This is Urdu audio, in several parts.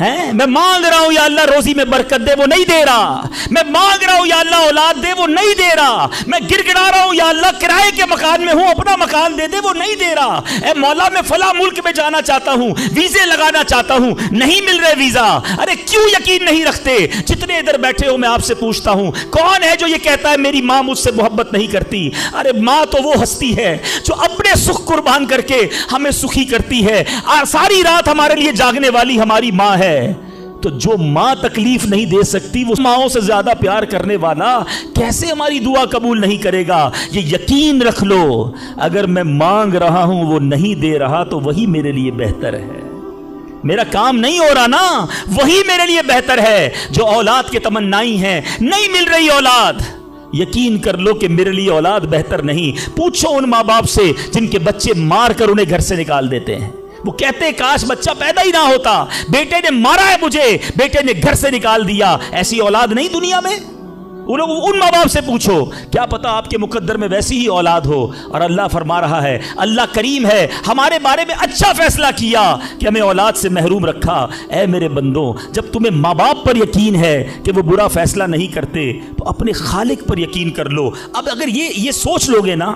ہیں؟ میں مانگ رہا ہوں یا اللہ روزی میں برکت دے، وہ نہیں دے رہا۔ میں مانگ رہا ہوں یا اللہ اولاد دے، وہ نہیں دے رہا۔ میں گر گڑا رہا ہوں یا اللہ کرائے کے مکان میں ہوں، اپنا مکان دے دے، وہ نہیں دے رہا۔ اے مولا میں فلاں ملک میں جانا چاہتا ہوں، ویزے لگانا چاہتا ہوں، نہیں مل رہے ویزا۔ ارے کیوں یقین نہیں رکھتے؟ جتنے ادھر بیٹھے ہو میں آپ سے پوچھتا ہوں، کون ہے جو یہ کہتا ہے میری ماں مجھ سے محبت نہیں کرتی؟ ارے ماں تو وہ ہستی ہے جو اپنے سکھ قربان کر کے ہمیں سخی کرتی ہے، ساری رات ہمارے لیے جاگنے والی ہماری ماں ہے۔ تو جو ماں تکلیف نہیں دے سکتی، وہ ماؤں سے زیادہ پیار کرنے والا کیسے ہماری دعا قبول نہیں کرے گا؟ یہ یقین رکھ لو، اگر میں مانگ رہا ہوں وہ نہیں دے رہا تو وہی میرے لیے بہتر ہے۔ میرا کام نہیں ہو رہا نا، وہی میرے لیے بہتر ہے۔ جو اولاد کے تمنائی ہیں، نہیں مل رہی اولاد، یقین کر لو کہ میرے لیے اولاد بہتر نہیں۔ پوچھو ان ماں باپ سے جن کے بچے مار کر انہیں گھر سے نکال دیتے ہیں، وہ کہتے ہیں کاش بچہ پیدا ہی نہ ہوتا، بیٹے نے مارا ہے مجھے، بیٹے نے گھر سے نکال دیا۔ ایسی اولاد نہیں دنیا میں؟ ان ماں باپ سے پوچھو، کیا پتا آپ کے مقدر میں ویسی ہی اولاد ہو۔ اور اللہ فرما رہا ہے، اللہ کریم ہے، ہمارے بارے میں اچھا فیصلہ کیا کہ ہمیں اولاد سے محروم رکھا۔ اے میرے بندوں، جب تمہیں ماں باپ پر یقین ہے کہ وہ برا فیصلہ نہیں کرتے تو اپنے خالق پر یقین کر لو۔ اب اگر یہ سوچ لو گے نا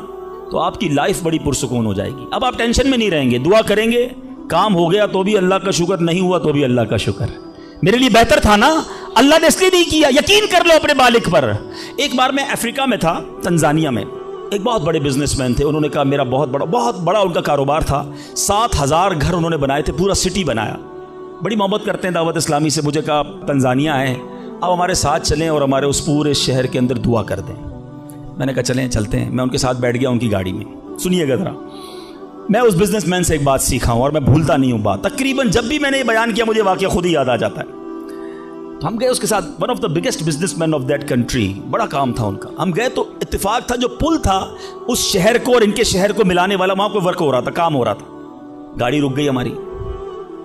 تو آپ کی لائف بڑی پرسکون ہو جائے گی۔ اب آپ ٹینشن میں نہیں رہیں گے، دعا کریں گے، کام ہو گیا تو بھی اللہ کا شکر، نہیں ہوا تو بھی اللہ کا شکر، میرے لیے بہتر تھا نا، اللہ نے اس لیے نہیں کیا۔ یقین کر لو اپنے مالک پر۔ ایک بار میں افریقہ میں تھا، تنزانیہ میں، ایک بہت بڑے بزنس مین تھے، انہوں نے کہا میرا بہت بڑا ان کا کاروبار تھا، 7,000 گھر انہوں نے بنائے تھے، پورا سٹی بنایا، بڑی محبت کرتے ہیں دعوت اسلامی سے۔ مجھے کہا تنزانیہ آئے، اب ہمارے ساتھ چلیں اور ہمارے اس پورے شہر کے اندر دعا کر دیں۔ میں نے کہا چلیں چلتے ہیں۔ میں ان کے ساتھ بیٹھ گیا ان کی گاڑی میں۔ سنیے گا ذرا، میں اس بزنس مین سے ایک بات سیکھا ہوں اور میں بھولتا نہیں ہوں بات، تقریباً جب بھی میں نے یہ بیان کیا مجھے واقعہ خود ہی یاد آ جاتا ہے۔ تو ہم گئے اس کے ساتھ، one of the biggest business man of that country, بڑا کام تھا ان کا۔ ہم گئے تو اتفاق تھا جو پل تھا اس شہر کو اور ان کے شہر کو ملانے والا، وہاں کوئی ورک ہو رہا تھا، کام ہو رہا تھا۔ گاڑی رک گئی ہماری،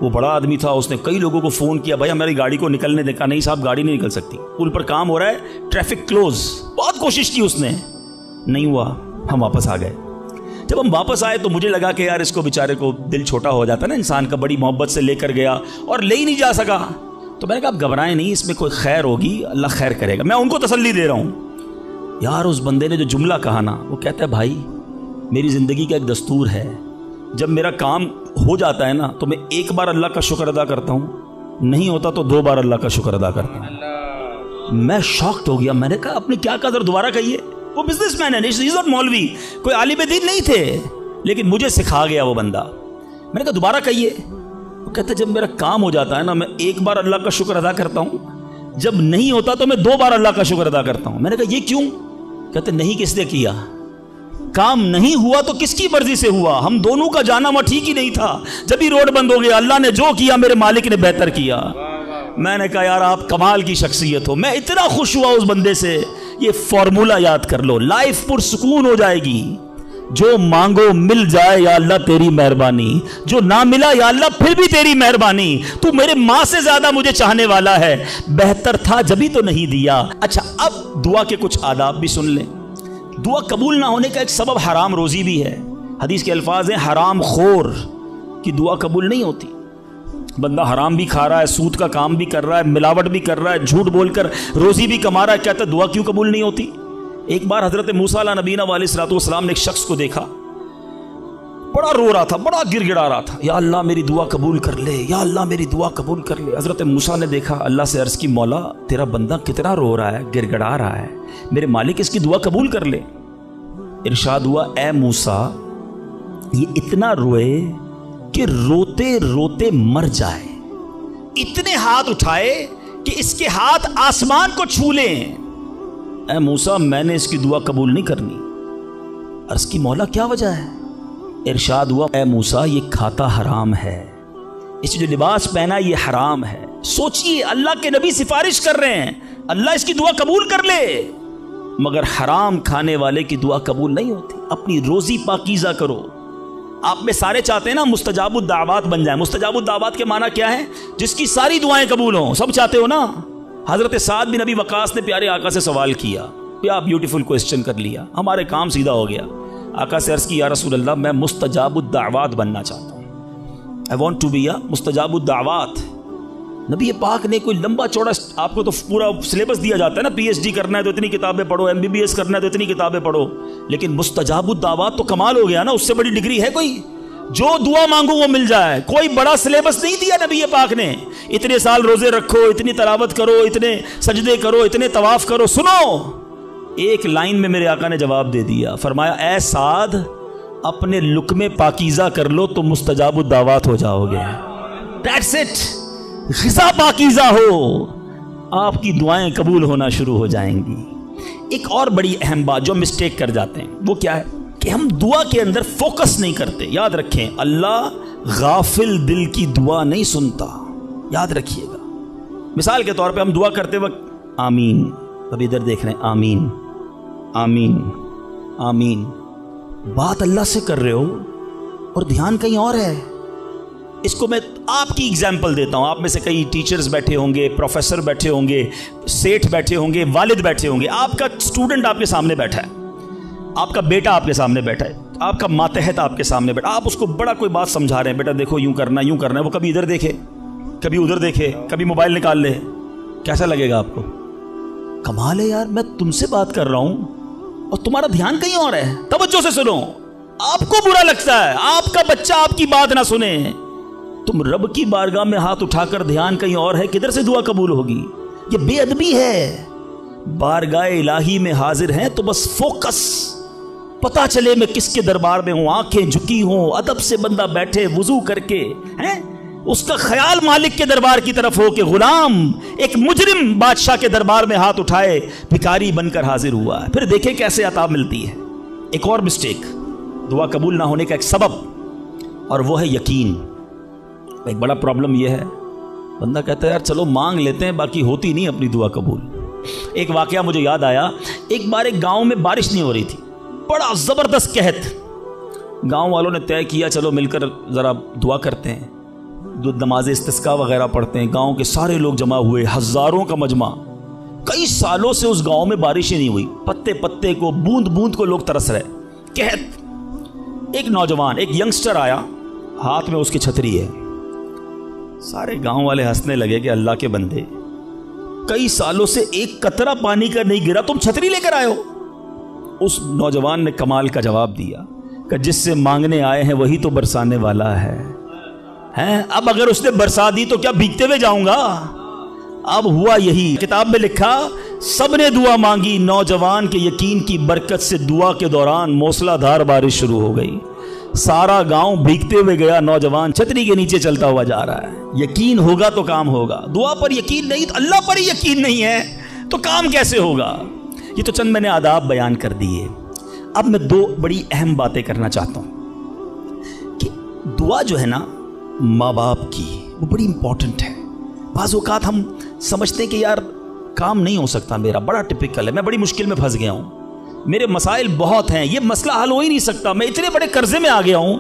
وہ بڑا آدمی تھا، اس نے کئی لوگوں کو فون کیا، بھائی ہماری گاڑی کو نکلنے دیکھا، نہیں صاحب گاڑی نہیں نکل سکتی، پل پر کام ہو رہا ہے، ٹریفک کلوز۔ بہت کوشش کی اس نے، نہیں ہوا، ہم واپس آ گئے۔ جب ہم واپس آئے تو مجھے لگا کہ یار اس کو بیچارے کو دل چھوٹا ہو جاتا ہے نا انسان کا، بڑی محبت سے لے کر گیا اور لے ہی نہیں جا سکا۔ تو میں نے کہا آپ گھبرائیں نہیں، اس میں کوئی خیر ہوگی، اللہ خیر کرے گا۔ میں ان کو تسلی دے رہا ہوں۔ یار اس بندے نے جو جملہ کہا نا، وہ کہتا ہے بھائی میری زندگی کا ایک دستور ہے، جب میرا کام ہو جاتا ہے نا تو میں ایک بار اللہ کا شکر ادا کرتا ہوں، نہیں ہوتا تو 2 بار اللہ کا شکر ادا کرتا ہوں۔ میں شاکڈ ہو گیا، میں نے کہا آپ نے کیا کہا، ذرا دوبارہ کہیے۔ وہ بزنس مین ہے، ناٹ مولوی، کوئی عالم دین نہیں تھے، لیکن مجھے سکھا گیا وہ بندہ۔ میں نے کہا دوبارہ کہیے۔ وہ کہتا ہے جب میرا کام ہو جاتا ہے نا میں ایک بار اللہ کا شکر ادا کرتا ہوں، جب نہیں ہوتا تو میں 2 بار اللہ کا شکر ادا کرتا ہوں۔ میں نے کہا یہ کیوں؟ کہتے نہیں کس نے کیا، کام نہیں ہوا تو کس کی مرضی سے ہوا، ہم دونوں کا جانا وہاں ٹھیک ہی نہیں تھا، جب ہی روڈ بند ہو گیا، اللہ نے جو کیا میرے مالک نے بہتر کیا۔ میں نے کہا یار آپ کمال کی شخصیت ہو، میں اتنا خوش ہوا اس بندے سے۔ یہ فارمولہ یاد کر لو، لائف پرسکون ہو جائے گی۔ جو مانگو مل جائے یا اللہ تیری مہربانی، جو نہ ملا یا اللہ پھر بھی تیری مہربانی، تو میرے ماں سے زیادہ مجھے چاہنے والا ہے، بہتر تھا جبھی تو نہیں دیا۔ اچھا اب دعا کے کچھ آداب بھی سن لیں۔ دعا قبول نہ ہونے کا ایک سبب حرام روزی بھی ہے۔ حدیث کے الفاظ ہیں حرام خور کی دعا قبول نہیں ہوتی۔ بندہ حرام بھی کھا رہا ہے، سود کا کام بھی کر رہا ہے، ملاوٹ بھی کر رہا ہے، جھوٹ بول کر روزی بھی کما رہا ہے، کہتا ہے دعا کیوں قبول نہیں ہوتی؟ ایک بار حضرت موسیٰ علیہ نبینا علیہ الصلوۃ والسلام نے ایک شخص کو دیکھا، بڑا رو رہا تھا، بڑا گر گڑا رہا تھا، یا اللہ میری دعا قبول کر لے، یا اللہ میری دعا قبول کر لے۔ حضرت موسیٰ نے دیکھا، اللہ سے عرض کی مولا تیرا بندہ کتنا رو رہا ہے، گر گڑا رہا ہے، میرے مالک اس کی دعا قبول کر لے۔ ارشاد ہوا اے موسیٰ یہ اتنا روئے کہ روتے روتے مر جائے، اتنے ہاتھ اٹھائے کہ اس کے ہاتھ آسمان کو چھو لیں۔ اے موسیٰ میں نے اس کی دعا قبول نہیں کرنی۔ عرض کی مولا کیا وجہ ہے؟ ارشاد ہوا اے موسیٰ یہ کھاتا حرام ہے، اس جو لباس پہنا یہ حرام ہے۔ سوچئے اللہ کے نبی سفارش کر رہے ہیں اللہ اس کی دعا قبول کر لے، مگر حرام کھانے والے کی دعا قبول نہیں ہوتی۔ اپنی روزی پاکیزہ کرو۔ آپ میں سارے چاہتے ہیں نا مستجاب الدعوات بن جائیں۔ مستجاب الدعوات کے معنی کیا ہے؟ جس کی ساری دعائیں قبول ہوں، سب چاہتے ہو نا۔ حضرت سعد بن ابی وقاص نے پیارے آقا سے سوال کیا، کیا بیوٹیفل کوسچن کر لیا، ہمارے کام سیدھا ہو گیا۔ آقا سے عرض کی یا رسول اللہ میں مستجاب الدعوات بننا چاہتا ہوں، I want to be a مستجاب الدعوات۔ نبی پاک نے کوئی لمبا چوڑا، آپ کو تو پورا سلیبس دیا جاتا ہے نا، پی ایچ ڈی کرنا ہے تو اتنی کتابیں پڑھو، ایم بی بی ایس کرنا ہے تو اتنی کتابیں پڑھو، لیکن مستجاب الدعوات تو کمال ہو گیا نا، اس سے بڑی ڈگری ہے کوئی؟ جو دعا مانگو وہ مل جائے. کوئی بڑا سلیبس نہیں دیا نبی پاک نے، اتنے سال روزے رکھو، اتنی تلاوت کرو، اتنے سجدے کرو، اتنے طواف کرو. سنو، ایک لائن میں میرے آقا نے جواب دے دیا، فرمایا اے سعد اپنے لقمے پاکیزہ کر لو تو مستجاب الدعوات ہو جاؤ گے. That's it. غذا پاکیزہ ہو، آپ کی دعائیں قبول ہونا شروع ہو جائیں گی. ایک اور بڑی اہم بات جو مسٹیک کر جاتے ہیں وہ کیا ہے کہ ہم دعا کے اندر فوکس نہیں کرتے. یاد رکھیں، اللہ غافل دل کی دعا نہیں سنتا، یاد رکھیے گا. مثال کے طور پہ ہم دعا کرتے وقت آمین، ابھی ادھر دیکھ رہے ہیں، آمین آمین آمین، بات اللہ سے کر رہے ہو اور دھیان کہیں اور ہے. اس کو میں آپ کی اگزامپل دیتا ہوں. آپ میں سے کئی ٹیچرز بیٹھے ہوں گے، پروفیسر بیٹھے ہوں گے، سیٹھ بیٹھے ہوں گے، والد بیٹھے ہوں گے. آپ کا اسٹوڈنٹ آپ کے سامنے بیٹھا ہے، آپ کا بیٹا آپ کے سامنے بیٹھا ہے، آپ کا ماتحت آپ کے سامنے بیٹھا، آپ اس کو بڑا کوئی بات سمجھا رہے ہیں، بیٹا دیکھو یوں کرنا یوں کرنا ہے. وہ کبھی ادھر دیکھے، کبھی ادھر دیکھے، کبھی موبائل نکال لے. کیسا لگے گا آپ کو؟ کمال ہے یار، میں تم سے بات کر رہا ہوں اور تمہارا دھیان کہیں اور ہے. توجہ سے سنو. آپ کو برا لگتا ہے آپ کا بچہ آپ کی بات نہ سنے. تم رب کی بارگاہ میں ہاتھ اٹھا کر دھیان کہیں اور ہے، کدھر سے دعا قبول ہوگی؟ یہ بے ادبی ہے. بارگاہ الہی میں حاضر ہیں تو بس فوکس، پتا چلے میں کس کے دربار میں ہوں، آنکھیں جھکی ہوں، ادب سے بندہ بیٹھے وضو کر کے، اس کا خیال مالک کے دربار کی طرف ہو کہ غلام ایک مجرم بادشاہ کے دربار میں ہاتھ اٹھائے بھکاری بن کر حاضر ہوا ہے. پھر دیکھیں کیسے عطا ملتی ہے. ایک اور مسٹیک دعا قبول نہ ہونے کا ایک سبب، اور وہ ہے یقین. ایک بڑا پرابلم یہ ہے، بندہ کہتا ہے یار چلو مانگ لیتے ہیں، باقی ہوتی نہیں اپنی دعا قبول. ایک واقعہ مجھے یاد آیا. ایک بار ایک گاؤں میں بارش نہیں ہو رہی تھی، بڑا زبردست قحط. گاؤں والوں نے طے کیا چلو مل کر ذرا دعا کرتے ہیں، نماز استسقاء وغیرہ پڑھتے ہیں. گاؤں کے سارے لوگ جمع ہوئے، ہزاروں کا مجمع. کئی سالوں سے اس گاؤں میں بارشیں نہیں ہوئی، پتے پتے کو، بوند بوند کو لوگ ترس رہے، قحط. ایک نوجوان، ایک ینگسٹر آیا، ہاتھ میں اس کی چھتری ہے. سارے گاؤں والے ہنسنے لگے کہ اللہ کے بندے، کئی سالوں سے ایک قطرہ پانی کا نہیں گرا، تم چھتری لے کر آئے ہو. اس نوجوان نے کمال کا جواب دیا کہ جس سے مانگنے آئے ہیں وہی تو برسانے والا ہے. اب اگر اس نے برسا دی تو کیا بھیگتے ہوئے جاؤں گا؟ اب ہوا یہی. کتاب میں لکھا سب نے دعا مانگی، نوجوان کے یقین کی برکت سے دعا کے دوران موسلا دھار بارش شروع ہو گئی. سارا گاؤں بھیگتے ہوئے گیا، نوجوان چھتری کے نیچے چلتا ہوا جا رہا ہے. یقین ہوگا تو کام ہوگا. دعا پر یقین نہیں، اللہ پر ہی یقین نہیں ہے تو کام کیسے ہوگا؟ یہ تو چند میں نے آداب بیان کر دیے. اب میں دو بڑی اہم باتیں کرنا چاہتا ہوں کہ دعا جو ہے نا ماں باپ کی، وہ بڑی امپورٹنٹ ہے. بعض اوقات ہم سمجھتے ہیں کہ یار کام نہیں ہو سکتا میرا، بڑا ٹپیکل ہے، میں بڑی مشکل میں پھنس گیا ہوں، میرے مسائل بہت ہیں، یہ مسئلہ حل ہو ہی نہیں سکتا، میں اتنے بڑے قرضے میں آ گیا ہوں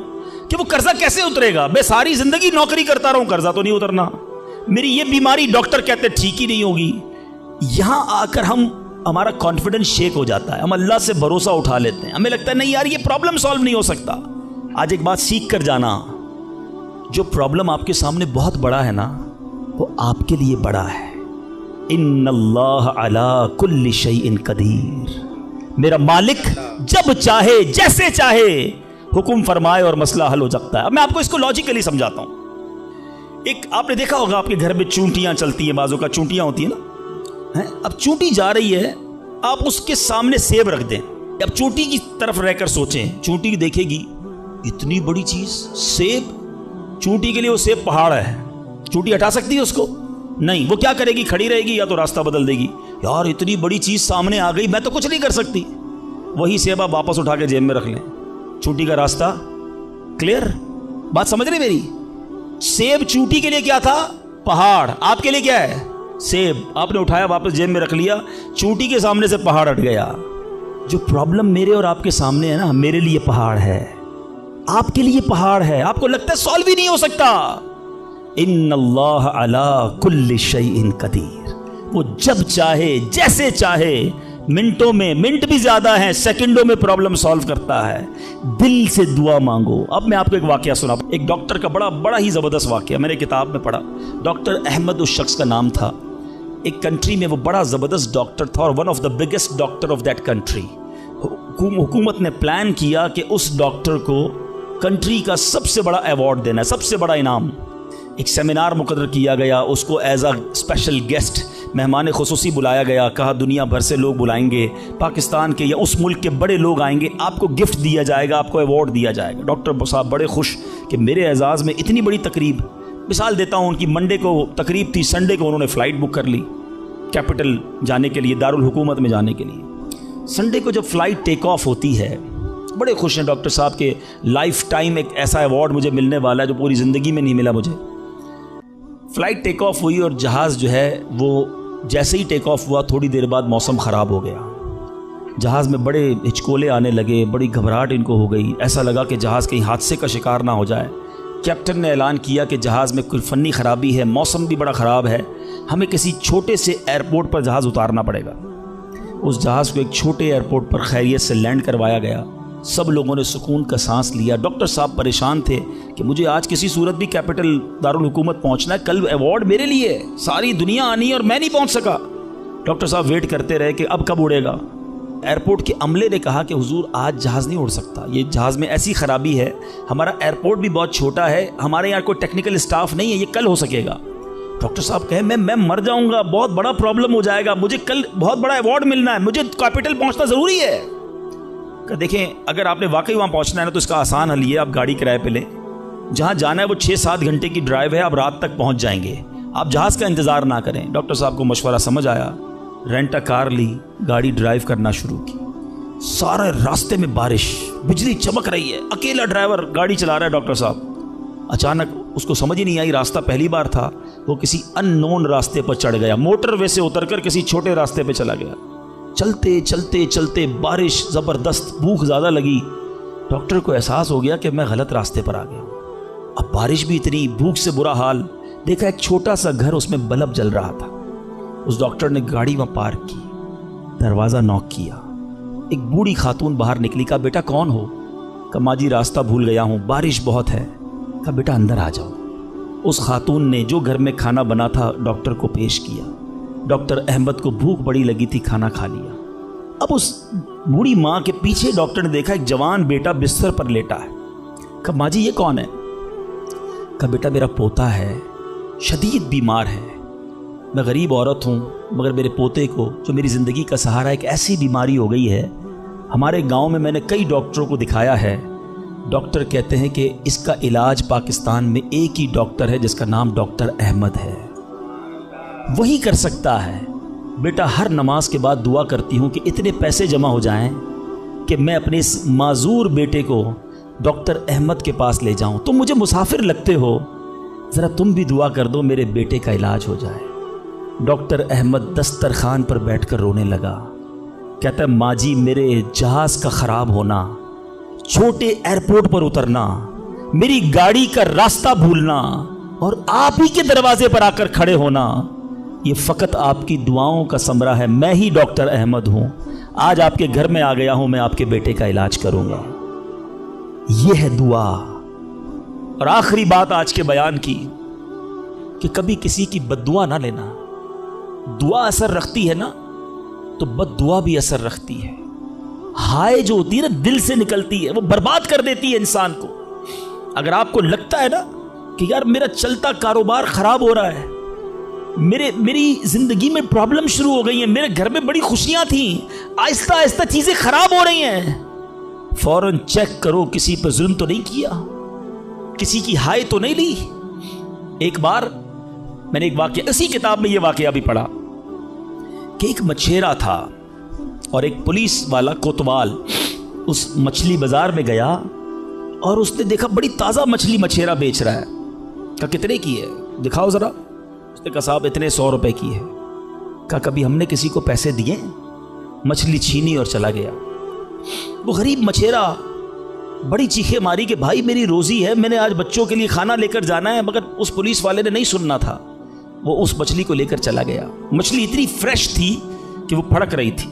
کہ وہ قرضہ کیسے اترے گا؟ میں ساری زندگی نوکری کرتا رہوں، قرضہ تو نہیں اترنا، میری یہ بیماری ڈاکٹر کہتے ٹھیک ہی نہیں ہوگی. یہاں آ کر ہمارا کانفیڈنس شیک ہو جاتا ہے، ہم اللہ سے بھروسہ اٹھا لیتے ہیں، ہمیں لگتا ہے نہیں یار یہ پرابلم سالو نہیں ہو سکتا. آج ایک بات سیکھ کر جانا، جو پرابلم آپ کے سامنے بہت بڑا ہے نا وہ آپ کے لیے بڑا ہے. ان اللہ علی کل شیء قدیر، میرا مالک جب چاہے جیسے چاہے حکم فرمائے اور مسئلہ حل ہو سکتا ہے. اب میں آپ کو اس کو لاجیکلی سمجھاتا ہوں. ایک آپ نے دیکھا ہوگا آپ کے گھر میں چونٹیاں چلتی ہیں، بازوں کا چونٹیاں ہوتی ہیں نا. اب چونٹی جا رہی ہے، آپ اس کے سامنے سیب رکھ دیں. اب چونٹی کی طرف رہ کر سوچیں، چونٹی دیکھے گی اتنی بڑی چیز سیب، چونٹی کے لیے وہ سیب پہاڑ ہے، چونٹی ہٹا سکتی ہے اس کو؟ نہیں. وہ کیا کرے گی؟ کھڑی رہے گی یا تو راستہ بدل دے گی. یار اتنی بڑی چیز سامنے آ گئی، میں تو کچھ نہیں کر سکتی. وہی سیب آپ واپس اٹھا کے جیب میں رکھ لیں، چونٹی کا راستہ کلیئر. بات سمجھ رہے میری؟ سیب چونٹی کے لیے کیا تھا؟ پہاڑ. آپ کے لیے کیا ہے؟ سیب. آپ نے اٹھایا واپس جیب میں رکھ لیا، چونٹی کے سامنے سے پہاڑ ہٹ گیا. جو پرابلم میرے اور آپ کے سامنے ہے نا، میرے لیے پہاڑ ہے، آپ کے لیے پہاڑ ہے. آپ کو لگتا ہے سالو ہی نہیں ہو سکتا. ان اللہ علی کل شیء قدیر، وہ جب چاہے جیسے چاہے منٹوں میں، منٹ بھی زیادہ ہیں، سیکنڈوں میں پرابلم سالو کرتا ہے۔ دل سے دعا مانگو۔ اب میں آپ کو ایک واقعہ سنا، ایک ڈاکٹر کا بڑا ہی زبردست واقعہ میں نے کتاب میں پڑھا۔ ڈاکٹر احمد اس شخص کا نام تھا، ایک کنٹری میں وہ بڑا زبردست ڈاکٹر تھا اور one of the biggest doctor of that country. حکومت نے پلان کیا کہ اس ڈاکٹر کو کنٹری کا سب سے بڑا ایوارڈ دینا ہے، سب سے بڑا انعام۔ ایک سیمینار مقرر کیا گیا، اس کو ایز اے اسپیشل گیسٹ مہمان خصوصی بلایا گیا، کہا دنیا بھر سے لوگ بلائیں گے، پاکستان کے یا اس ملک کے بڑے لوگ آئیں گے، آپ کو گفٹ دیا جائے گا، آپ کو ایوارڈ دیا جائے گا۔ ڈاکٹر صاحب بڑے خوش کہ میرے اعزاز میں اتنی بڑی تقریب۔ مثال دیتا ہوں، ان کی منڈے کو تقریب تھی، سنڈے کو انہوں نے فلائٹ بک کر لی کیپٹل جانے کے لیے، دارالحکومت میں جانے کے لیے۔ سنڈے کو جب فلائٹ ٹیک آف ہوتی ہے، بڑے خوش ہیں ڈاکٹر صاحب کہ لائف ٹائم ایک ایسا ایوارڈ مجھے ملنے والا ہے جو پوری زندگی میں نہیں ملا مجھے۔ فلائٹ ٹیک آف ہوئی اور جہاز جو ہے وہ جیسے ہی ٹیک آف ہوا تھوڑی دیر بعد موسم خراب ہو گیا، جہاز میں بڑے ہچکولے آنے لگے، بڑی گھبراہٹ ان کو ہو گئی، ایسا لگا کہ جہاز کہیں حادثے کا شکار نہ ہو جائے۔ کیپٹن نے اعلان کیا کہ جہاز میں کوئی فنی خرابی ہے، موسم بھی بڑا خراب ہے، ہمیں کسی چھوٹے سے ایئرپورٹ پر جہاز اتارنا پڑے گا۔ اس جہاز کو ایک چھوٹے ایئرپورٹ پر خیریت سے لینڈ کروایا گیا، سب لوگوں نے سکون کا سانس لیا۔ ڈاکٹر صاحب پریشان تھے کہ مجھے آج کسی صورت بھی کیپٹل دارالحکومت پہنچنا ہے، کل ایوارڈ میرے لیے ہے، ساری دنیا آنی ہے اور میں نہیں پہنچ سکا۔ ڈاکٹر صاحب ویٹ کرتے رہے کہ اب کب اڑے گا۔ ایئرپورٹ کے عملے نے کہا کہ حضور آج جہاز نہیں اڑ سکتا، یہ جہاز میں ایسی خرابی ہے، ہمارا ایئرپورٹ بھی بہت چھوٹا ہے، ہمارے یہاں کوئی ٹیکنیکل اسٹاف نہیں ہے، یہ کل ہو سکے گا۔ ڈاکٹر صاحب کہے میں مر جاؤں گا، بہت بڑا پرابلم ہو جائے گا، مجھے کل بہت بڑا ایوارڈ ملنا ہے، مجھے کیپٹل پہنچنا ضروری ہے۔ کہ دیکھیں اگر آپ نے واقعی وہاں پہنچنا ہے نا تو اس کا آسان حل یہ، آپ گاڑی کرائے پہ لیں، جہاں جانا ہے وہ 6-7 گھنٹے کی ڈرائیو ہے، آپ رات تک پہنچ جائیں گے، آپ جہاز کا انتظار نہ کریں۔ ڈاکٹر صاحب کو مشورہ سمجھ آیا، رینٹا کار لی، گاڑی ڈرائیو کرنا شروع کی۔ سارے راستے میں بارش، بجلی چمک رہی ہے، اکیلا ڈرائیور گاڑی چلا رہا ہے ڈاکٹر صاحب۔ اچانک اس کو سمجھ ہی نہیں آئی، راستہ پہلی بار تھا، وہ کسی ان نون راستے پر چڑھ گیا، موٹر وے سے اتر کر کسی چھوٹے راستے پہ چلا گیا۔ چلتے چلتے چلتے بارش زبردست، بھوک زیادہ لگی، ڈاکٹر کو احساس ہو گیا کہ میں غلط راستے پر آ گیا ہوں۔ اب بارش بھی اتنی، بھوک سے برا حال، دیکھا ایک چھوٹا سا گھر، اس میں بلب جل رہا تھا۔ اس ڈاکٹر نے گاڑی وہاں پارک کی، دروازہ نوک کیا، ایک بوڑھی خاتون باہر نکلی، کہا بیٹا کون ہو؟ کہا ماں جی راستہ بھول گیا ہوں، بارش بہت ہے۔ کہا بیٹا اندر آ جاؤ۔ اس خاتون نے جو گھر میں کھانا بنا تھا ڈاکٹر کو پیش کیا۔ ڈاکٹر احمد کو بھوک بڑی لگی تھی، کھانا کھا لیا۔ اب اس بوڑھی ماں کے پیچھے ڈاکٹر نے دیکھا ایک جوان بیٹا بستر پر لیٹا ہے۔ کہا ماں جی یہ کون ہے؟ کہا بیٹا میرا پوتا ہے، شدید بیمار ہے، میں غریب عورت ہوں مگر میرے پوتے کو جو میری زندگی کا سہارا، ایک ایسی بیماری ہو گئی ہے، ہمارے گاؤں میں نے کئی ڈاکٹروں کو دکھایا ہے، ڈاکٹر کہتے ہیں کہ اس کا علاج پاکستان میں ایک ہی ڈاکٹر ہے جس کا نام ڈاکٹر احمد ہے، وہی کر سکتا ہے۔ بیٹا ہر نماز کے بعد دعا کرتی ہوں کہ اتنے پیسے جمع ہو جائیں کہ میں اپنے اس معذور بیٹے کو ڈاکٹر احمد کے پاس لے جاؤں، تم مجھے مسافر لگتے ہو، ذرا تم بھی دعا کر دو میرے بیٹے کا علاج ہو جائے۔ ڈاکٹر احمد دسترخوان پر بیٹھ کر رونے لگا، کہتا ہے ماں جی میرے جہاز کا خراب ہونا، چھوٹے ایئرپورٹ پر اترنا، میری گاڑی کا راستہ بھولنا اور آپ ہی کے دروازے پر آ کر کھڑے ہونا، یہ فقط آپ کی دعاؤں کا ثمرہ ہے۔ میں ہی ڈاکٹر احمد ہوں، آج آپ کے گھر میں آ گیا ہوں، میں آپ کے بیٹے کا علاج کروں گا۔ یہ ہے دعا۔ اور آخری بات آج کے بیان کی کہ کبھی کسی کی بد دعا نہ لینا۔ دعا اثر رکھتی ہے نا تو بد دعا بھی اثر رکھتی ہے۔ ہائے جو ہوتی ہے نا دل سے نکلتی ہے، وہ برباد کر دیتی ہے انسان کو۔ اگر آپ کو لگتا ہے نا کہ یار میرا چلتا کاروبار خراب ہو رہا ہے، میری زندگی میں پرابلم شروع ہو گئی ہیں، میرے گھر میں بڑی خوشیاں تھیں، آہستہ آہستہ چیزیں خراب ہو رہی ہیں، فوراً چیک کرو کسی پہ ظلم تو نہیں کیا، کسی کی ہائے تو نہیں لی۔ ایک بار میں نے ایک واقعہ، اسی کتاب میں یہ واقعہ بھی پڑھا کہ ایک مچھیرا تھا اور ایک پولیس والا کوتوال اس مچھلی بازار میں گیا اور اس نے دیکھا بڑی تازہ مچھلی مچھیرا بیچ رہا ہے۔ کہا کتنے کی ہے دکھاؤ ذرا۔ اس نے کہا صاحب اتنے 100 روپے کی ہے۔ کہا کبھی ہم نے کسی کو پیسے دیے؟ مچھلی چھینی اور چلا گیا۔ وہ غریب مچھیرا بڑی چیخیں ماری کہ بھائی میری روزی ہے، میں نے آج بچوں کے لیے کھانا لے کر جانا ہے، مگر اس پولیس والے نے نہیں سننا تھا، وہ اس مچھلی کو لے کر چلا گیا۔ مچھلی اتنی فریش تھی کہ وہ پھڑک رہی تھی۔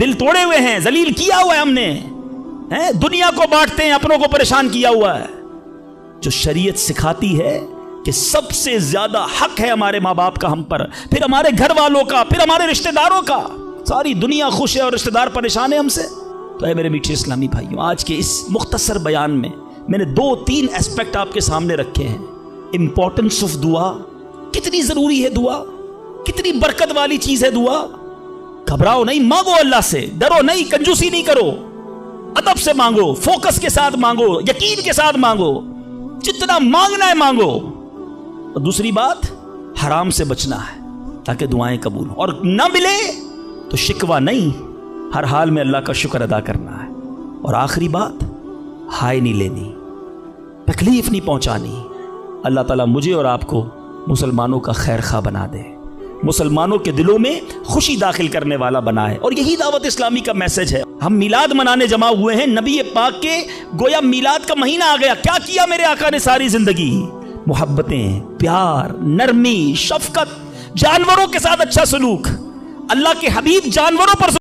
دل توڑے ہوئے ہیں, ذلیل کیا ہوا ہے ہم نے, دنیا کو بانٹتے ہیں, اپنوں کو پریشان کیا ہوا ہے. جو شریعت سکھاتی ہے کہ سب سے زیادہ حق ہے ہمارے ماں باپ کا ہم پر, پھر ہمارے گھر والوں کا, پھر ہمارے رشتہ داروں کا. ساری دنیا خوش ہے اور رشتہ دار پریشان ہے ہم سے. تو اے میرے میٹھے اسلامی بھائیوں, آج کے اس مختصر بیان میں نے 2-3 ایسپیکٹ آپ کے سامنے رکھے ہیں. امپورٹنس آف دعا, کتنی ضروری ہے دعا, کتنی برکت والی چیز ہے دعا. گھبراؤ نہیں, مانگو اللہ سے, ڈرو نہیں, کنجوسی نہیں کرو, ادب سے مانگو, فوکس کے ساتھ مانگو, یقین کے ساتھ مانگو, جتنا مانگنا ہے مانگو. اور دوسری بات, حرام سے بچنا ہے تاکہ دعائیں قبول ہوں, اور نہ ملے تو شکوہ نہیں, ہر حال میں اللہ کا شکر ادا کرنا ہے. اور آخری بات, ہائے نہیں لینی, تکلیف نہیں پہنچانی. اللہ تعالیٰ مجھے اور آپ کو مسلمانوں کا خیر خواہ بنا دے, مسلمانوں کے دلوں میں خوشی داخل کرنے والا بنائے. اور یہی دعوت اسلامی کا میسج ہے. ہم میلاد منانے جمع ہوئے ہیں, نبی پاک کے گویا میلاد کا مہینہ آ گیا. کیا کیا میرے آقا نے ساری زندگی؟ محبتیں, پیار, نرمی, شفقت, جانوروں کے ساتھ اچھا سلوک. اللہ کے حبیب جانوروں پر